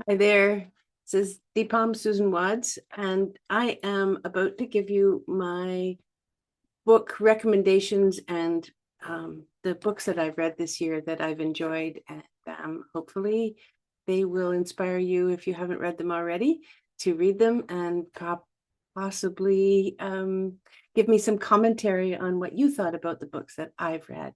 Hi there. This is Deepam Susan Watts, and I am about to give you my book recommendations and the books that I've read this year that I've enjoyed. And hopefully, they will inspire you, if you haven't read them already, to read them and possibly give me some commentary on what you thought about the books that I've read.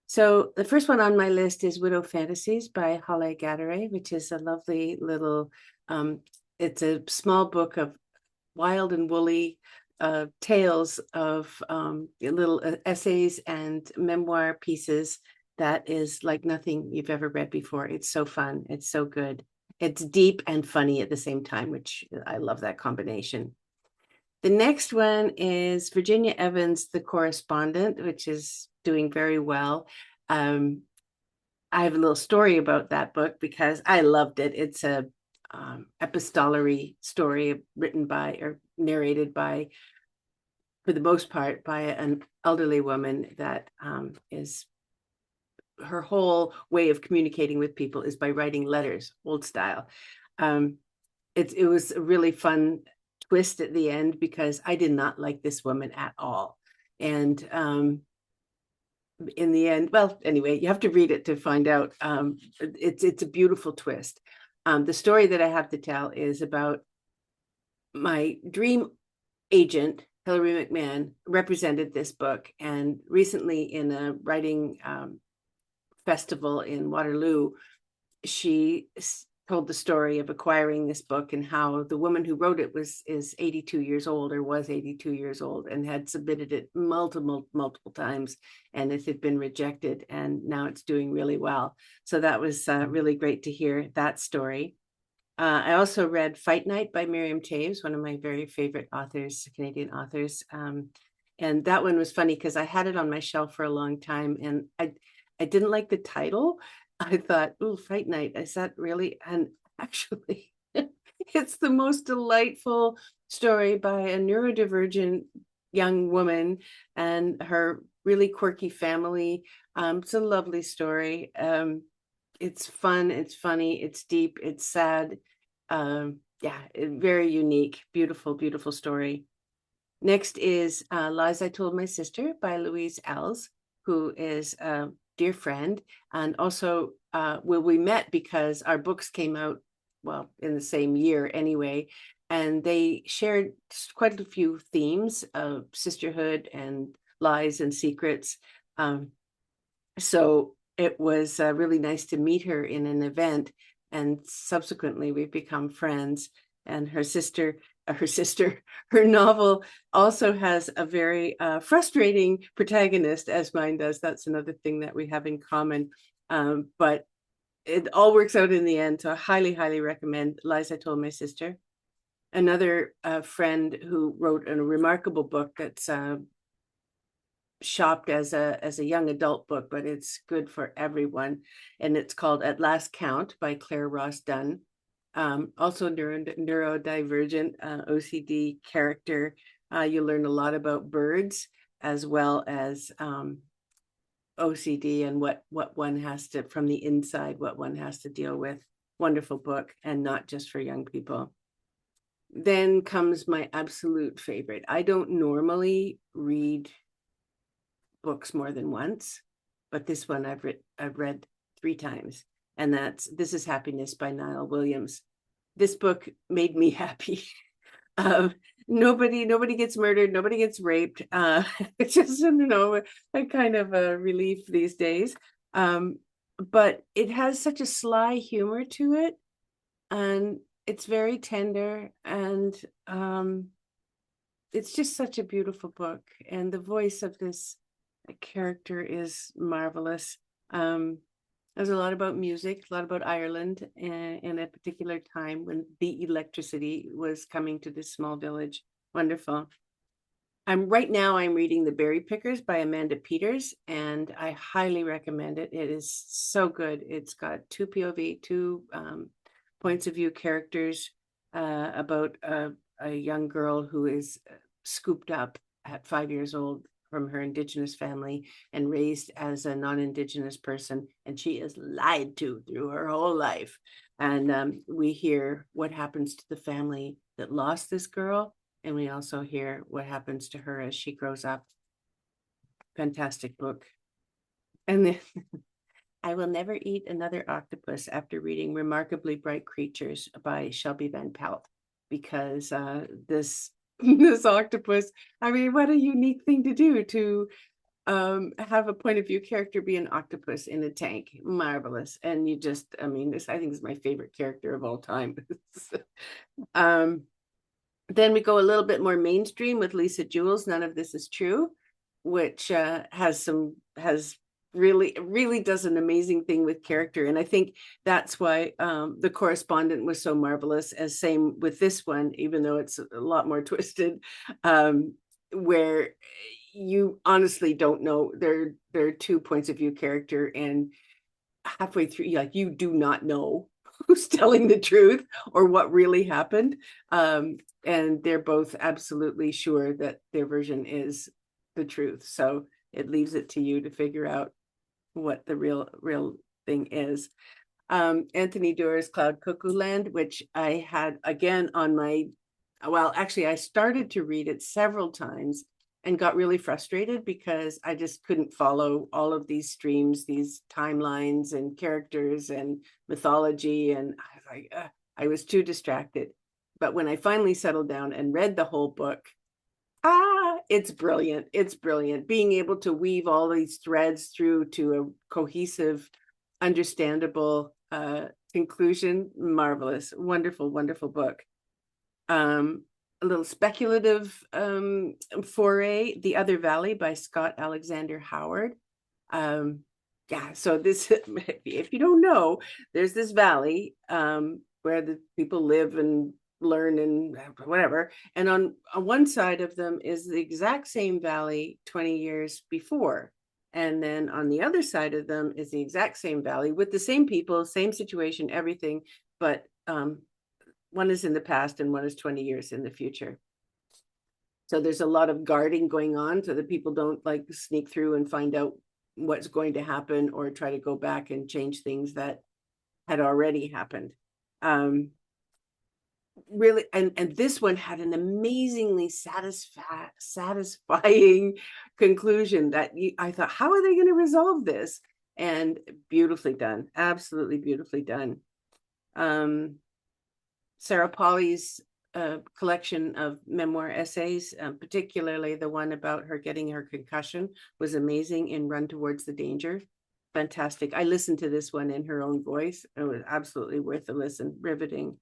So the first one on my list is Widow Fantasies by Halle Gattare, which is a lovely little, um, it's a small book of wild and woolly tales of little essays and memoir pieces that is like nothing you've ever read before. It's so fun. It's so good. It's deep and funny at the same time, which I love that combination. The next one is Virginia Evans' The Correspondent, which is doing very well. Um, I have a little story about that book because I loved it. It's a epistolary story written by or narrated by, for the most part, by an elderly woman that is her whole way of communicating with people is by writing letters, old style. Um, it was a really fun twist at the end because I did not like this woman at all. And in the end, well, anyway, you have to read it to find out. It's a beautiful twist. The story that I have to tell is about my dream agent, Hilary McMahon, represented this book, and recently in a writing festival in Waterloo, she told the story of acquiring this book and how the woman who wrote it is 82 years old, or was 82 years old, and had submitted it multiple times, and it had been rejected, and now it's doing really well. So that was really great to hear that story. I also read Fight Night by Miriam Toews, one of my very favorite authors, Canadian authors. And that one was funny because I had it on my shelf for a long time, and I didn't like the title. I thought, "Oh, Fight Night, is that really?" And actually, it's the most delightful story by a neurodivergent young woman and her really quirky family. It's a lovely story. It's fun, it's funny, it's deep, it's sad. Yeah, very unique, beautiful story. Next is Lies I Told My Sister by Louise Ells, who is a dear friend. And also, well, we met because our books came out, well, in the same year anyway. And they shared quite a few themes of sisterhood and lies and secrets. So it was really nice to meet her in an event, and subsequently we've become friends. And her novel also has a very frustrating protagonist, as mine does. That's another thing that we have in common. But it all works out in the end. So I highly recommend Lies I Told My Sister. Another friend who wrote a remarkable book that's shopped as a young adult book, but it's good for everyone. And it's called At Last Count by Claire Ross Dunn. Also neurodivergent OCD character. You learn a lot about birds as well as OCD and what one has to, from the inside, what one has to deal with. Wonderful book, and not just for young people. Then comes my absolute favorite. I don't normally read books more than once, but this one I've read 3 times, and that's This Is Happiness by Niall Williams. This book made me happy. uh, nobody gets murdered, nobody gets raped. It's just, a kind of a relief these days. But it has such a sly humor to it, and it's very tender, and it's just such a beautiful book, and the voice of this character is marvelous. There's a lot about music, a lot about Ireland, in a particular time when the electricity was coming to this small village. Wonderful. I'm reading The Berry Pickers by Amanda Peters, and I highly recommend it. It is so good. It's got two POV, two points of view characters about a young girl who is scooped up at 5 years old from her Indigenous family and raised as a non-Indigenous person, and she is lied to through her whole life. And we hear what happens to the family that lost this girl, and we also hear what happens to her as she grows up. Fantastic book. And then I will never eat another octopus after reading Remarkably Bright Creatures by Shelby Van Pelt, because this this octopus, I mean, what a unique thing to do, to have a point of view character be an octopus in a tank. Marvelous. And you just, I mean, this, I think, is my favorite character of all time. Then we go a little bit more mainstream with Lisa Jewell's None of This Is True, which has really does an amazing thing with character. And I think that's why The Correspondent was so marvelous, as same with this one, even though it's a lot more twisted, where you honestly don't know. There are two points of view character, and halfway through, like, you do not know who's telling the truth or what really happened. And they're both absolutely sure that their version is the truth. So it leaves it to you to figure out what the real thing is. Anthony Doerr's Cloud Cuckoo Land, which I had again on my, well, actually I started to read it several times and got really frustrated because I just couldn't follow all of these streams, these timelines and characters and mythology. And I was like, I was too distracted. But when I finally settled down and read the whole book, it's brilliant. It's brilliant. Being able to weave all these threads through to a cohesive, understandable conclusion. Marvelous. Wonderful, wonderful book. A little speculative foray, The Other Valley by Scott Alexander Howard. Yeah, so this, if you don't know, there's this valley where the people live and learn and whatever. And on one side of them is the exact same valley 20 years before. And then on the other side of them is the exact same valley with the same people, same situation, everything. But one is in the past and one is 20 years in the future. So there's a lot of guarding going on so that people don't like sneak through and find out what's going to happen or try to go back and change things that had already happened. Really, and this one had an amazingly satisfying conclusion that I thought, how are they going to resolve this? And beautifully done, absolutely beautifully done. Sarah Polly's collection of memoir essays, particularly the one about her getting her concussion, was amazing in Run Towards the Danger. Fantastic. I listened to this one in her own voice. It was absolutely worth a listen, riveting.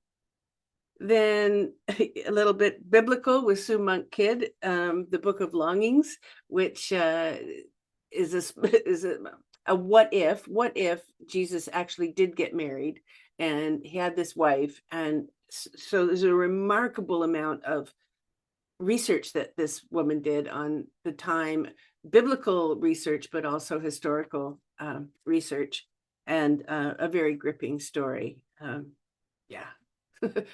Then a little bit biblical with Sue Monk Kidd, the Book of Longings, which is a what if Jesus actually did get married and he had this wife. And so there's a remarkable amount of research that this woman did on the time, biblical research, but also historical research, and a very gripping story. Yeah.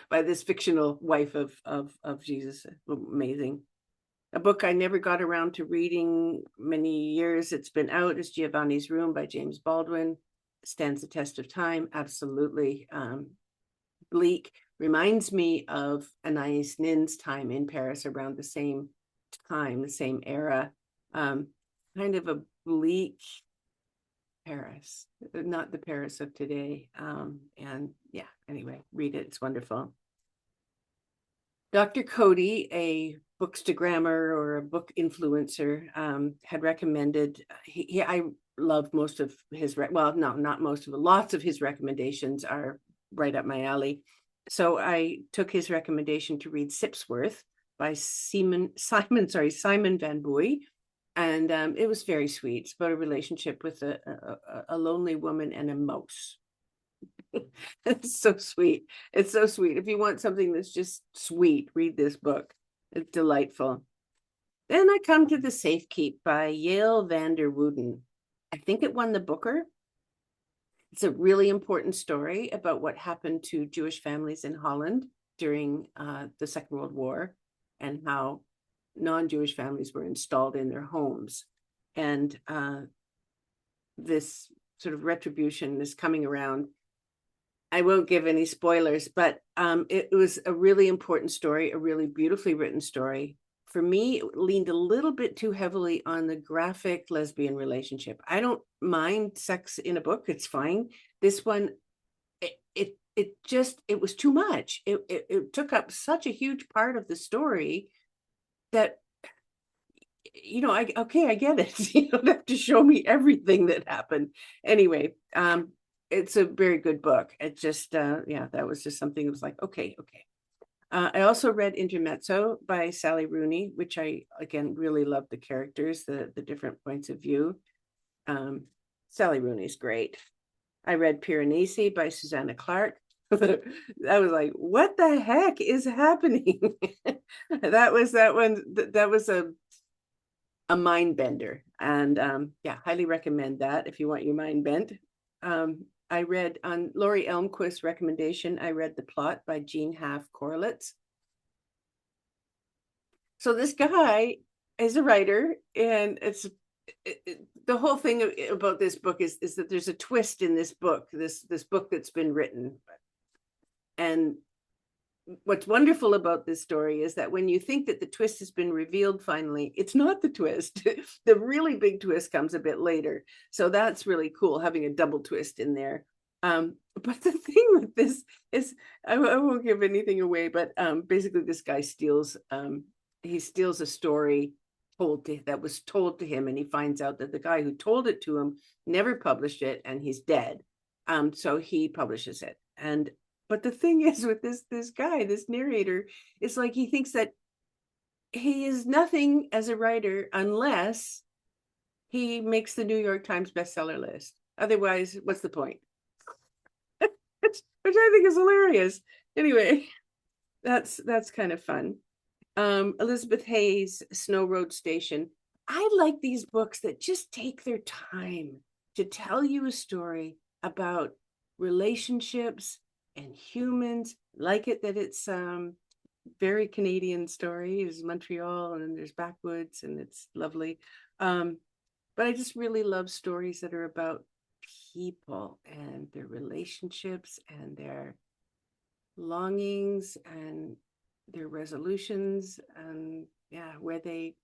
By this fictional wife of Jesus. Amazing. A book I never got around to reading, many years it's been out, is Giovanni's Room by James Baldwin. Stands the test of time, absolutely. Bleak, reminds me of Anais Nin's time in Paris around the same time, the same era. Kind of a bleak Paris, not the Paris of today. And yeah, anyway, read it. It's wonderful. Dr. Cody, a bookstagrammer or a book influencer, had recommended, I loved most of his, well, no, not most of it, lots of his recommendations are right up my alley. So I took his recommendation to read Sipsworth by Simon Van Buy. And it was very sweet. It's about a relationship with a lonely woman and a mouse. It's so sweet. It's so sweet. If you want something that's just sweet, read this book. It's delightful. Then I come to The Safekeep by Yael van der Wooden. I think it won the Booker. It's a really important story about what happened to Jewish families in Holland during the Second World War, and how non-Jewish families were installed in their homes. And this sort of retribution is coming around. I won't give any spoilers, but it was a really important story, a really beautifully written story. For me, it leaned a little bit too heavily on the graphic lesbian relationship. I don't mind sex in a book, it's fine. This one, it was too much. It took up such a huge part of the story that, I get it. You don't have to show me everything that happened. Anyway, it's a very good book. It just, that was just something that was like, okay. I also read Intermezzo by Sally Rooney, which I, again, really love the characters, the different points of view. Sally Rooney's great. I read Piranesi by Susanna Clark. I was like, what the heck is happening? That was a mind bender. And highly recommend that if you want your mind bent. I read, on Laurie Elmquist's recommendation, I read The Plot by Jean Half Korelitz. So this guy is a writer, and the whole thing about this book is that there's a twist in this book, this book that's been written. And what's wonderful about this story is that when you think that the twist has been revealed finally, it's not the twist. The really big twist comes a bit later. So that's really cool, having a double twist in there. But the thing with this is, I won't give anything away, but basically this guy steals a story that was told to him, and he finds out that the guy who told it to him never published it, and he's dead. So he publishes it. But the thing is with this guy, this narrator, it's like he thinks that he is nothing as a writer unless he makes the New York Times bestseller list. Otherwise, what's the point? Which I think is hilarious. Anyway, that's kind of fun. Elizabeth Hayes' Snow Road Station. I like these books that just take their time to tell you a story about relationships and humans. Like it that it's very Canadian story. There's Montreal and there's backwoods, and it's lovely. But I just really love stories that are about people and their relationships and their longings and their resolutions, and where they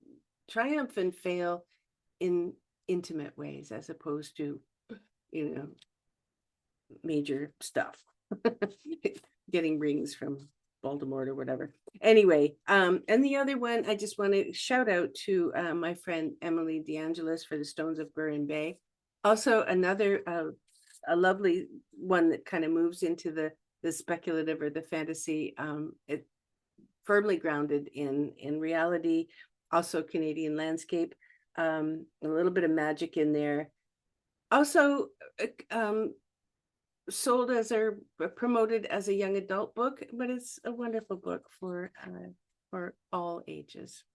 triumph and fail in intimate ways as opposed to major stuff. Getting rings from Baltimore or whatever. Anyway, and the other one, I just want to shout out to my friend Emily DeAngelis for The Stones of Burin Bay. Also another a lovely one that kind of moves into the speculative or the fantasy. It firmly grounded in reality, also Canadian landscape, a little bit of magic in there. Also sold promoted as a young adult book, but it's a wonderful book for all ages.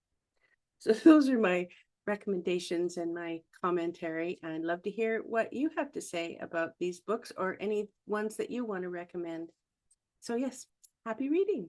So those are my recommendations and my commentary. I'd love to hear what you have to say about these books or any ones that you want to recommend. So yes, happy reading.